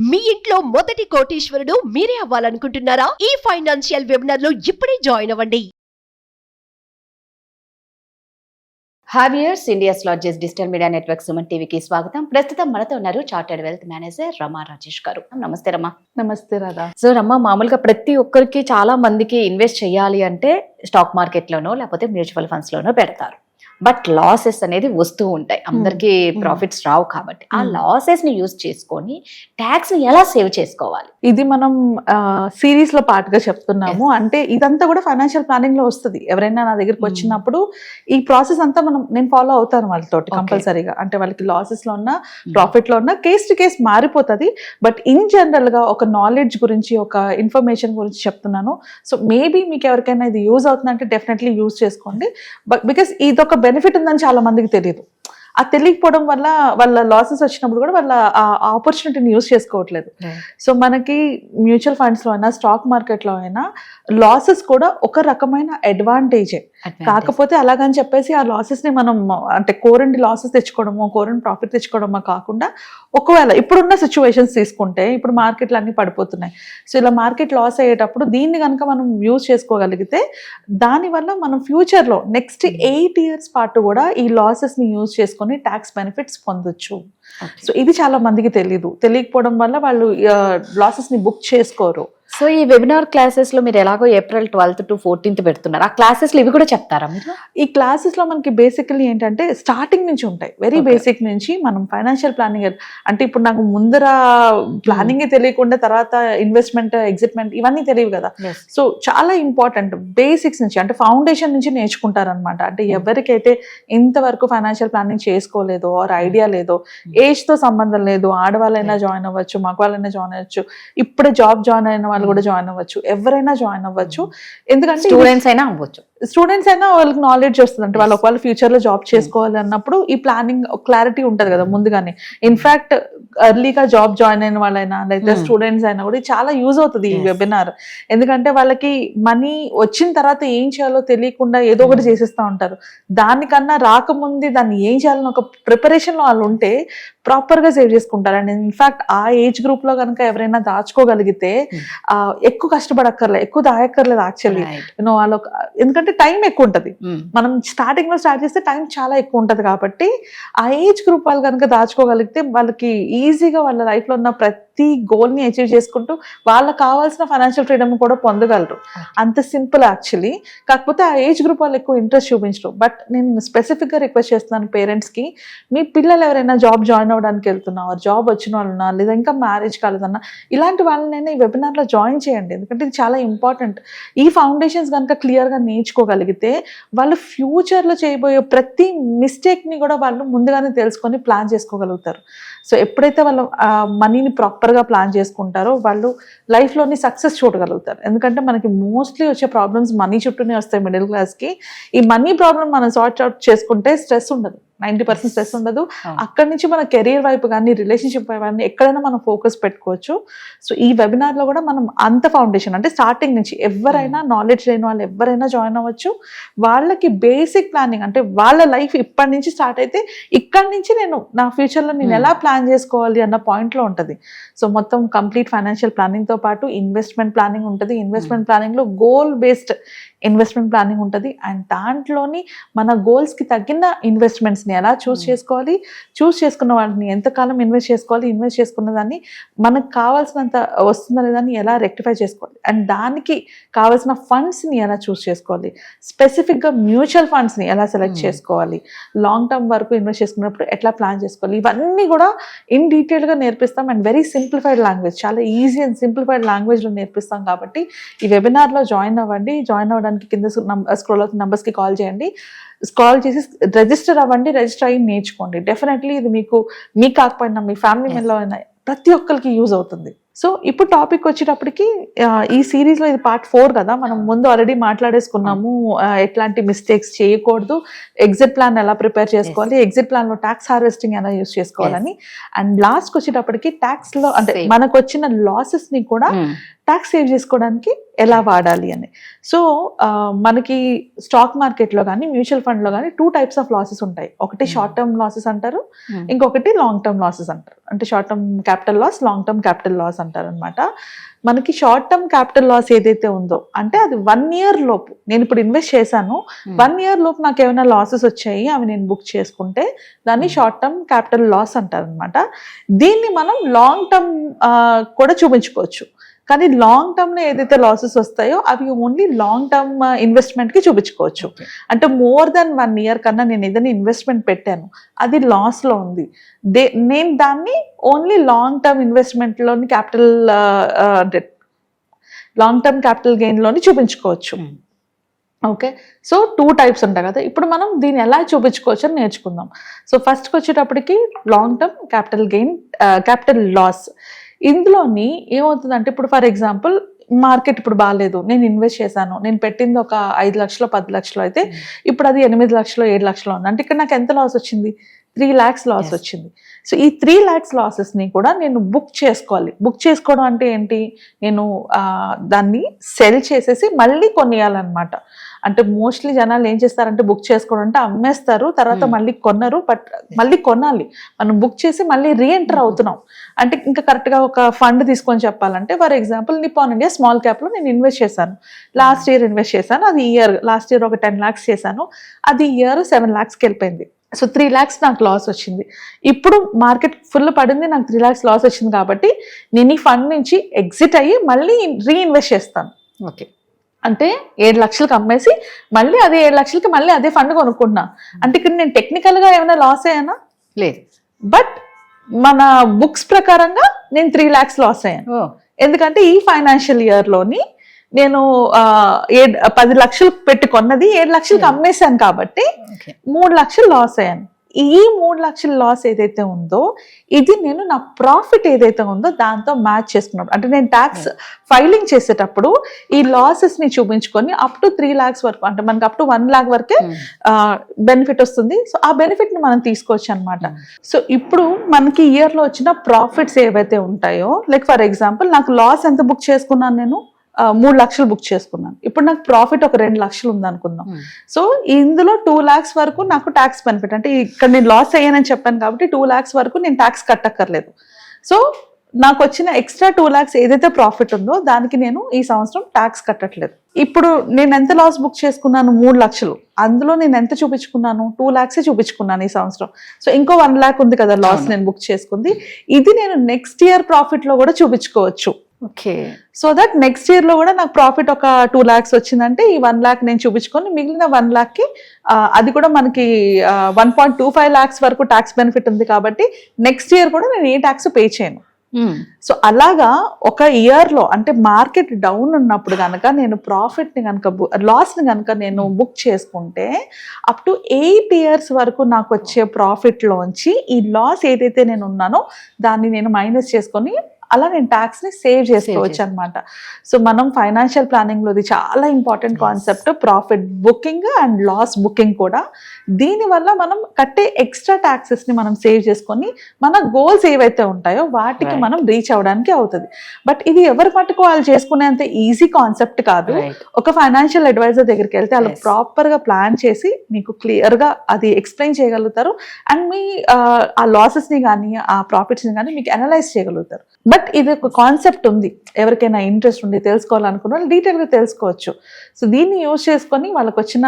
మీ ఇంట్లో మొదటి కోటీశ్వరుడు మీరే అవ్వాలనుకుంటున్నారా? ఈ ఫైనాన్షియల్ వెబినార్ లో ఇప్పుడే జాయిన్ అవ్వండి. హావియర్స్ India's largest digital media network Suman టీవీకి స్వాగతం. ప్రస్తుతం మనతో ఉన్నారు chartered wealth manager Rama Rajesh గారు. నమస్తే రమా. నమస్తే రాధా. సో రమా, మామూలుగా ప్రతి ఒక్కరికి చాలా మందికి ఇన్వెస్ట్ చేయాలి అంటే స్టాక్ మార్కెట్లోనో లేకపోతే మ్యూచువల్ ఫండ్స్ లోనో పెడతారు. బట్ లాసెస్ అనేది వస్తూ ఉంటాయి, అందరికి ప్రాఫిట్స్ రావు. కాబట్టి ఆ లాసెస్ ని యూజ్ చేసుకొని ట్యాక్స్ ని ఎలా సేవ్ చేసుకోవాలి? ఇది మనం సిరీస్ లో పార్ట్ గా చెప్తున్నాము. అంటే ఇదంతా కూడా ఫైనాన్షియల్ ప్లానింగ్ లో వస్తుంది. ఎవరైనా నా దగ్గరికి వచ్చినప్పుడు ఈ ప్రాసెస్ అంతా నేను ఫాలో అవుతాను వాళ్ళతోటి కంపల్సరీగా. అంటే వాళ్ళకి లాసెస్ లో ఉన్న ప్రాఫిట్ లో ఉన్న కేస్ టు కేస్ మారిపోతుంది. బట్ ఇన్ జనరల్ గా ఒక నాలెడ్జ్ గురించి, ఒక ఇన్ఫర్మేషన్ గురించి చెప్తున్నాను. సో మేబీ మీకు ఎవరికైనా ఇది యూజ్ అవుతుందంటే డెఫినెట్లీ యూజ్ చేసుకోండి. బికాస్ ఇదొక బెనిఫిట్ ఉందని చాలా మందికి తెలియదు. ఆ తెలియకపోవడం వల్ల వాళ్ళ లాసెస్ వచ్చినప్పుడు కూడా వాళ్ళ ఆ ఆపర్చునిటీని యూజ్ చేసుకోవట్లేదు. సో మనకి మ్యూచువల్ ఫండ్స్ లో అయినా స్టాక్ మార్కెట్ లో అయినా లాసెస్ కూడా ఒక రకమైన అడ్వాంటేజే. కాకపోతే అలాగని చెప్పేసి ఆ లాసెస్ ని మనం అంటే కోరండి లాసెస్ తెచ్చుకోవడమో, కోరండి ప్రాఫిట్ తెచ్చుకోవడమో కాకుండా, ఒకవేళ ఇప్పుడున్న సిచ్యువేషన్స్ తీసుకుంటే ఇప్పుడు మార్కెట్లు అన్ని పడిపోతున్నాయి. సో ఇలా మార్కెట్ లాస్ అయ్యేటప్పుడు దీన్ని కనుక మనం యూజ్ చేసుకోగలిగితే దానివల్ల మనం ఫ్యూచర్లో నెక్స్ట్ 8 years పాటు కూడా ఈ లాసెస్ ని యూజ్ చేసుకొని ట్యాక్స్ బెనిఫిట్స్ పొందొచ్చు. సో ఇది చాలా మందికి తెలియకపోవడం వల్ల వాళ్ళు లాసెస్ ని బుక్ చేసుకోరు. సో ఈ వెబినార్ క్లాసెస్ లో మీరు ఎలాగో April 12th to 14th పెడుతున్నారు. ఆ క్లాసెస్ లో ఇవి కూడా చెప్తారా మీరు? ఈ క్లాసెస్ లో మనకి బేసికలీ ఏంటంటే స్టార్టింగ్ నుంచి ఉంటాయి. వెరీ బేసిక్ నుంచి మనం ఫైనాన్షియల్ ప్లానింగ్ అంటే ఇప్పుడు నాకు ముందర ప్లానింగ్ తెలియకుండా తర్వాత ఇన్వెస్ట్మెంట్, ఎగ్జిట్మెంట్ ఇవన్నీ తెలియవు కదా. సో చాలా ఇంపార్టెంట్ బేసిక్స్ నుంచి అంటే ఫౌండేషన్ నుంచి నేర్చుకుంటారనమాట. అంటే ఎవరికైతే ఇంతవరకు ఫైనాన్షియల్ ప్లానింగ్ చేసుకోలేదో ఆర్ ఐడియా లేదో, ఏజ్ తో సంబంధం లేదు, ఆడవాళ్ళైనా జాయిన్ అవ్వచ్చు, మగవాళ్ళైనా జాయిన్ అవ్వచ్చు, ఇప్పుడే జాబ్ జాయిన్ అయిన వాళ్ళు కూడా జాయిన్ అవ్వచ్చు, ఎవరైనా జాయిన్ అవ్వచ్చు. ఎందుకంటే స్టూడెంట్స్ అయినా అవ్వచ్చు. స్టూడెంట్స్ అయినా వాళ్ళకి నాలెడ్జ్ వస్తుంది. అంటే వాళ్ళు ఒకవేళ ఫ్యూచర్ లో జాబ్ చేసుకోవాలి అన్నప్పుడు ఈ ప్లానింగ్ క్లారిటీ ఉంటది కదా ముందుగానే. ఇన్ఫాక్ట్ ఎర్లీగా జాబ్ జాయిన్ అయిన వాళ్ళైనా లేదా స్టూడెంట్స్ అయినా కూడా చాలా యూజ్ అవుతుంది ఈ వెబినార్. ఎందుకంటే వాళ్ళకి మనీ వచ్చిన తర్వాత ఏం చేయాలో తెలియకుండా ఏదో ఒకటి చేసేస్తూ ఉంటారు. దానికన్నా రాకముందే దాన్ని ఏం చేయాలని ఒక ప్రిపరేషన్ లో వాళ్ళు ఉంటే ప్రాపర్ గా సేవ్ చేసుకుంటారు. అండ్ ఇన్ఫాక్ట్ ఆ ఏజ్ గ్రూప్ లో కనుక ఎవరైనా దాచుకోగలిగితే ఎక్కువ కష్టపడక్కర్లేదు, ఎక్కువ దాయక్కర్లేదు యాక్చువల్లీ. వాళ్ళు ఎందుకంటే టైం ఎక్కువ ఉంటది. మనం స్టార్టింగ్ లో స్టార్ట్ చేస్తే టైం చాలా ఎక్కువ ఉంటది. కాబట్టి ఆ ఏజ్ గ్రూప్ వాళ్ళు కనుక దాచుకోగలిగితే వాళ్ళకి ఈజీగా వాళ్ళ లైఫ్ లో ఉన్న ప్రతి గోల్ ని అచీవ్ చేసుకుంటూ వాళ్ళకి కావాల్సిన ఫైనాన్షియల్ ఫ్రీడమ్ కూడా పొందగలరు. అంత సింపుల్ యాక్చువల్లీ. కాకపోతే ఆ ఏజ్ గ్రూప్ వాళ్ళు ఎక్కువ ఇంట్రెస్ట్ చూపించరు. బట్ నేను స్పెసిఫిక్ గా రిక్వెస్ట్ చేస్తున్నాను పేరెంట్స్ కి, మీ పిల్లలు ఎవరైనా జాబ్ జాయిన్ అవ్వడానికి వెళ్తున్నా, జాబ్ వచ్చిన వాళ్ళున్నా, లేదా ఇంకా మ్యారేజ్ కాలేదన్నా, ఇలాంటి వాళ్ళనైనా ఈ వెబినార్ లో జాయిన్ చేయండి. ఎందుకంటే ఇది చాలా ఇంపార్టెంట్. ఈ ఫౌండేషన్స్ కనుక క్లియర్ గా నేర్చుకోగలిగితే వాళ్ళు ఫ్యూచర్ లో చేయబోయే ప్రతి మిస్టేక్ ని కూడా వాళ్ళు ముందుగానే తెలుసుకొని ప్లాన్ చేసుకోగలుగుతారు. సో ఎప్పుడైతే వాళ్ళు మనీని ప్రాపర్ గా ప్లాన్ చేసుకుంటారో వాళ్ళు లైఫ్ లోని సక్సెస్ చూడగలుగుతారు. ఎందుకంటే మనకి మోస్ట్లీ వచ్చే ప్రాబ్లమ్స్ మనీ చుట్టూనే వస్తాయి మిడిల్ క్లాస్ కి. ఈ మనీ ప్రాబ్లమ్ మనం సార్ట్ అవుట్ చేసుకుంటే స్ట్రెస్ ఉండదు, 90% స్ట్రెస్ ఉండదు. అక్కడి నుంచి మన కెరీర్ వైపు కానీ, రిలేషన్షిప్ వైపు కానీ ఎక్కడైనా మనం ఫోకస్ పెట్టుకోవచ్చు. సో ఈ వెబినార్ లో కూడా మనం అంత ఫౌండేషన్ అంటే స్టార్టింగ్ నుంచి ఎవరైనా నాలెడ్జ్ లేని వాళ్ళు ఎవరైనా జాయిన్ అవ్వచ్చు. వాళ్ళకి బేసిక్ ప్లానింగ్ అంటే వాళ్ళ లైఫ్ ఇప్పటి నుంచి స్టార్ట్ అయితే ఇక్కడి నుంచి నేను నా ఫ్యూచర్ లో నేను ఎలా ప్లాన్ చేసుకోవాలి అన్న పాయింట్ లో ఉంటది. సో మొత్తం కంప్లీట్ ఫైనాన్షియల్ ప్లానింగ్ తో పాటు ఇన్వెస్ట్మెంట్ ప్లానింగ్ ఉంటుంది. ఇన్వెస్ట్మెంట్ ప్లానింగ్ లో గోల్ బేస్డ్ ఇన్వెస్ట్మెంట్ ప్లానింగ్ ఉంటుంది. అండ్ దాంట్లోని మన గోల్స్ కి తగిన ఇన్వెస్ట్మెంట్స్ ని ఎలా చూస్ చేసుకోవాలి, చూస్ చేసుకున్న వాటిని ఎంతకాలం ఇన్వెస్ట్ చేసుకోవాలి, ఇన్వెస్ట్ చేసుకున్న దాన్ని మనకు కావాల్సినంత వస్తుందా లేదని ఎలా రెక్టిఫై చేసుకోవాలి, అండ్ దానికి కావాల్సిన ఫండ్స్ ని ఎలా చూస్ చేసుకోవాలి, స్పెసిఫిక్ గా మ్యూచువల్ ఫండ్స్ ని ఎలా సెలెక్ట్ చేసుకోవాలి, లాంగ్ టర్మ్ వరకు ఇన్వెస్ట్ చేసుకున్నప్పుడు ఎట్లా ప్లాన్ చేసుకోవాలి, ఇవన్నీ కూడా ఇన్ డీటెయిల్ గా నేర్పిస్తాం. అండ్ వెరీ సింప్లిఫైడ్ లాంగ్వేజ్, చాలా ఈజీ అండ్ సింప్లిఫైడ్ లాంగ్వేజ్ లో నేర్పిస్తాం. కాబట్టి ఈ వెబినార్ లో జాయిన్ అవ్వండి. జాయిన్ అవ్వడానికి కింద స్క్రోల్ అవుతున్న నంబర్స్ కి కాల్ చేయండి. కాల్ చేసి రిజిస్టర్ అవ్వండి. రిజిస్టర్ అయ్యి నేర్చుకోండి. డెఫినెట్లీ ఇది మీకు కాకపోయినా మీ ఫ్యామిలీ మెంబర్లో అయినా ప్రతి ఒక్కరికి యూజ్ అవుతుంది. సో ఇప్పుడు టాపిక్ వచ్చేటప్పటికి ఈ సిరీస్ లో ఇది పార్ట్ 4 కదా, మనం ముందు ఆల్రెడీ మాట్లాడేసుకున్నాము ఎట్లాంటి మిస్టేక్స్ చేయకూడదు, ఎగ్జిట్ ప్లాన్ ఎలా ప్రిపేర్ చేసుకోవాలి, ఎగ్జిట్ ప్లాన్ లో ట్యాక్స్ హార్వెస్టింగ్ ఎలా యూస్ చేసుకోవాలని. అండ్ లాస్ట్ వచ్చేటప్పటికి ట్యాక్స్ లో అంటే మనకు వచ్చిన లాసెస్ ని కూడా ట్యాక్స్ సేవ్ చేసుకోవడానికి ఎలా వాడాలి అని. సో మనకి స్టాక్ మార్కెట్ లో కానీ మ్యూచువల్ ఫండ్ లో కానీ 2 types ఆఫ్ లాసెస్ ఉంటాయి. ఒకటి షార్ట్ టర్మ్ లాసెస్ అంటారు, ఇంకొకటి లాంగ్ టర్మ్ లాసెస్ అంటారు. అంటే short term capital loss, long term capital loss అంటారు అనమాట. మనకి షార్ట్ టర్మ్ క్యాపిటల్ లాస్ ఏదైతే ఉందో అంటే అది 1 year లోపు, నేను ఇప్పుడు ఇన్వెస్ట్ చేశాను 1 year లోపు నాకు ఏమైనా లాసెస్ వచ్చాయి అవి నేను బుక్ చేసుకుంటే దాన్ని షార్ట్ టర్మ్ క్యాపిటల్ లాస్ అంటారు అనమాట. దీన్ని మనం లాంగ్ టర్మ్ కూడా చూపించుకోవచ్చు. కానీ లాంగ్ టర్మ్ లో ఏదైతే లాసెస్ వస్తాయో అవి ఓన్లీ లాంగ్ టర్మ్ ఇన్వెస్ట్మెంట్ కి చూపించుకోవచ్చు. అంటే మోర్ దెన్ 1 year కన్నా నేను ఏదైనా ఇన్వెస్ట్మెంట్ పెట్టాను అది లాస్ లో ఉంది, నేను దాన్ని ఓన్లీ లాంగ్ టర్మ్ ఇన్వెస్ట్మెంట్ లోని capital long term capital gain లోని చూపించుకోవచ్చు. ఓకే, సో 2 types ఉంటాయి కదా. ఇప్పుడు మనం దీన్ని ఎలా చూపించుకోవచ్చు అని నేర్చుకుందాం. సో ఫస్ట్కి వచ్చేటప్పటికి long term capital gain, capital loss. ఇందులోని ఏమవుతుందంటే ఇప్పుడు ఫర్ ఎగ్జాంపుల్ మార్కెట్ ఇప్పుడు బాగాలేదు, నేను ఇన్వెస్ట్ చేశాను, నేను పెట్టింది ఒక 5 లక్షలు 10 లక్షలు అయితే ఇప్పుడు అది 8 లక్షలు 7 లక్షలు ఉంది అంటే ఇక్కడ నాకు ఎంత లాస్ వచ్చింది, 3 lakhs లాస్ వచ్చింది. సో ఈ 3 lakhs లాసెస్ని కూడా నేను బుక్ చేసుకోవాలి. బుక్ చేసుకోవడం అంటే ఏంటి, నేను దాన్ని సెల్ చేసేసి మళ్ళీ కొనియాలన్నమాట. అంటే మోస్ట్లీ జనాలు ఏం చేస్తారంటే బుక్ చేసుకోవడం అంటే అమ్మేస్తారు, తర్వాత మళ్ళీ కొనరు. బట్ మళ్ళీ కొనాలి, మనం బుక్ చేసి మళ్ళీ రీఎంటర్ అవుతున్నాం. అంటే ఇంకా కరెక్ట్గా ఒక ఫండ్ తీసుకొని చెప్పాలంటే for example Nippon India small క్యాప్లో నేను ఇన్వెస్ట్ చేశాను, లాస్ట్ ఇయర్ ఇన్వెస్ట్ చేశాను, అది లాస్ట్ ఇయర్ ఒక 10 lakhs చేశాను, అది ఇయర్ 7 lakhsకి వెళ్ళిపోయింది. సో 3 lakhs నాకు లాస్ వచ్చింది. ఇప్పుడు మార్కెట్ ఫుల్ పడింది, నాకు 3 lakhs లాస్ వచ్చింది కాబట్టి నేను ఈ ఫండ్ నుంచి ఎగ్జిట్ అయ్యి మళ్ళీ రీఇన్వెస్ట్ చేస్తాను. ఓకే, అంటే 7 లక్షలకు అమ్మేసి మళ్ళీ అదే 7 లక్షలకి మళ్ళీ అదే ఫండ్ కొనుక్కున్నా. అంటే ఇక్కడ నేను టెక్నికల్గా ఏమైనా లాస్ అయ్యానా, లేదు. బట్ మన బుక్స్ ప్రకారంగా నేను 3 lakhs లాస్ అయ్యాను. ఎందుకంటే ఈ ఫైనాన్షియల్ ఇయర్లోని నేను 10 లక్షలు పెట్టి కొన్నది 7 లక్షలకి అమ్మేశాను కాబట్టి 3 లక్షలు లాస్ అయ్యాను. ఈ 3 లక్షల లాస్ ఏదైతే ఉందో ఇది నేను నా ప్రాఫిట్ ఏదైతే ఉందో దాంతో మ్యాచ్ చేసుకున్నప్పుడు, అంటే నేను ట్యాక్స్ ఫైలింగ్ చేసేటప్పుడు ఈ లాసెస్ ని చూపించుకొని అప్ టు 3 lakhs వరకు, అంటే మనకి అప్ టు 1 lakh వరకే బెనిఫిట్ వస్తుంది. సో ఆ బెనిఫిట్ ని మనం తీసుకోవచ్చు అనమాట. సో ఇప్పుడు మనకి ఇయర్ లో వచ్చిన ప్రాఫిట్స్ ఏవైతే ఉంటాయో, లైక్ ఫర్ ఎగ్జాంపుల్ నాకు లాస్ ఎంత బుక్ చేసుకున్నాను, నేను 3 లక్షలు బుక్ చేసుకున్నాను. ఇప్పుడు నాకు ప్రాఫిట్ ఒక 2 లక్షలు ఉంది అనుకుందాం. సో ఇందులో 2 lakhs వరకు నాకు ట్యాక్స్ బెనిఫిట్, అంటే ఇక్కడ నేను లాస్ అయ్యానని చెప్పాను కాబట్టి 2 lakhs వరకు నేను ట్యాక్స్ కట్టక్కర్లేదు. సో నాకు వచ్చిన ఎక్స్ట్రా 2 lakhs ఏదైతే ప్రాఫిట్ ఉందో దానికి నేను ఈ సంవత్సరం ట్యాక్స్ కట్టట్లేదు. ఇప్పుడు నేను ఎంత లాస్ బుక్ చేసుకున్నాను, 3 లక్షలు, అందులో నేను ఎంత చూపించుకున్నాను, 2 lakhs చూపించుకున్నాను ఈ సంవత్సరం. సో ఇంకో 1 lakh ఉంది కదా లాస్ నేను బుక్ చేసుకుంది, ఇది నేను నెక్స్ట్ ఇయర్ ప్రాఫిట్ లో కూడా చూపించుకోవచ్చు. Okay, so that next year లో కూడా నాకు ప్రాఫిట్ ఒక 2 lakhs వచ్చిందంటే ఈ 1 lakh నేను చూపించుకొని మిగిలిన 1 lakh అది కూడా మనకి 1.25 lakhs వరకు ట్యాక్స్ బెనిఫిట్ ఉంది కాబట్టి నెక్స్ట్ ఇయర్ కూడా నేను ఏ ట్యాక్స్ పే చేయను. సో అలాగా ఒక ఇయర్ లో అంటే మార్కెట్ డౌన్ ఉన్నప్పుడు కనుక నేను ప్రాఫిట్ ని కనుక లాస్ ని కనుక నేను బుక్ చేసుకుంటే అప్ టు 8 years వరకు నాకు వచ్చే ప్రాఫిట్ లోంచి ఈ లాస్ ఏదైతే నేను ఉన్నానో దాన్ని నేను మైనస్ చేసుకొని అలా నేను ట్యాక్స్ ని సేవ్ చేసుకోవచ్చు అనమాట. సో మనం ఫైనాన్షియల్ ప్లానింగ్ లో ఇది చాలా important concept, profit booking and loss booking కూడా. దీని వల్ల మనం కట్టే ఎక్స్ట్రా ట్యాక్సెస్ ని మనం సేవ్ చేసుకొని మన గోల్స్ ఏవైతే ఉంటాయో వాటికి మనం రీచ్ అవ్వడానికి అవుతుంది. బట్ ఇది ఎవరి మటుకు వాళ్ళు చేసుకునేంత ఈజీ కాన్సెప్ట్ కాదు. ఒక ఫైనాన్షియల్ అడ్వైజర్ దగ్గరికి వెళ్తే వాళ్ళు ప్రాపర్ గా ప్లాన్ చేసి మీకు క్లియర్ గా అది ఎక్స్ప్లెయిన్ చేయగలుగుతారు అండ్ మీ ఆ లాసెస్ ని కానీ ఆ ప్రాఫిట్స్ ని కానీ మీకు అనలైజ్ చేయగలుగుతారు. బట్ ఇది ఒక కాన్సెప్ట్ ఉంది, ఎవరికైనా ఇంట్రెస్ట్ ఉండి తెలుసుకోవాలనుకున్న వాళ్ళు డీటెయిల్ గా తెలుసుకోవచ్చు. సో దీన్ని యూజ్ చేసుకొని వాళ్ళకి వచ్చిన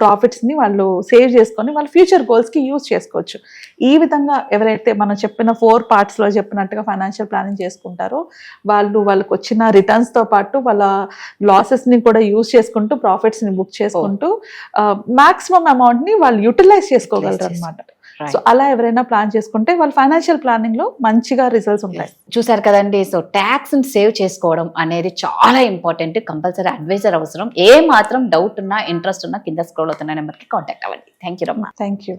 ప్రాఫిట్స్ ని వాళ్ళు సేవ్ చేసుకొని వాళ్ళ ఫ్యూచర్ గోల్స్ కి యూజ్ చేసుకోవచ్చు. ఈ విధంగా ఎవరైతే మనం చెప్పిన 4 parts లో చెప్పినట్టుగా ఫైనాన్షియల్ ప్లానింగ్ చేసుకుంటారో వాళ్ళకి వచ్చిన రిటర్న్స్ తో పాటు వాళ్ళ లాసెస్ ని కూడా యూజ్ చేసుకుంటూ ప్రాఫిట్స్ ని బుక్ చేసుకుంటూ మాక్సిమం అమౌంట్ ని వాళ్ళు యూటిలైజ్ చేసుకోగలరు అనమాట. సో అలా ఎవరైనా ప్లాన్ చేసుకుంటే వాళ్ళ ఫైనాన్షియల్ ప్లానింగ్ లో మంచిగా రిజల్ట్స్ ఉంటాయి. చూసారు కదండి, సో ట్యాక్స్ సేవ్ చేసుకోవడం అనేది చాలా ఇంపార్టెంట్. కంపల్సరీ అడ్వైజర్ అవసరం. ఏ మాత్రం డౌట్ ఉన్నా ఇంట్రెస్ట్ ఉన్నా కింద స్క్రోల్ అవుతున్న నెంబర్కి కాంటాక్ట్ అవ్వండి. థ్యాంక్ యూ రమ్మ. Thank you.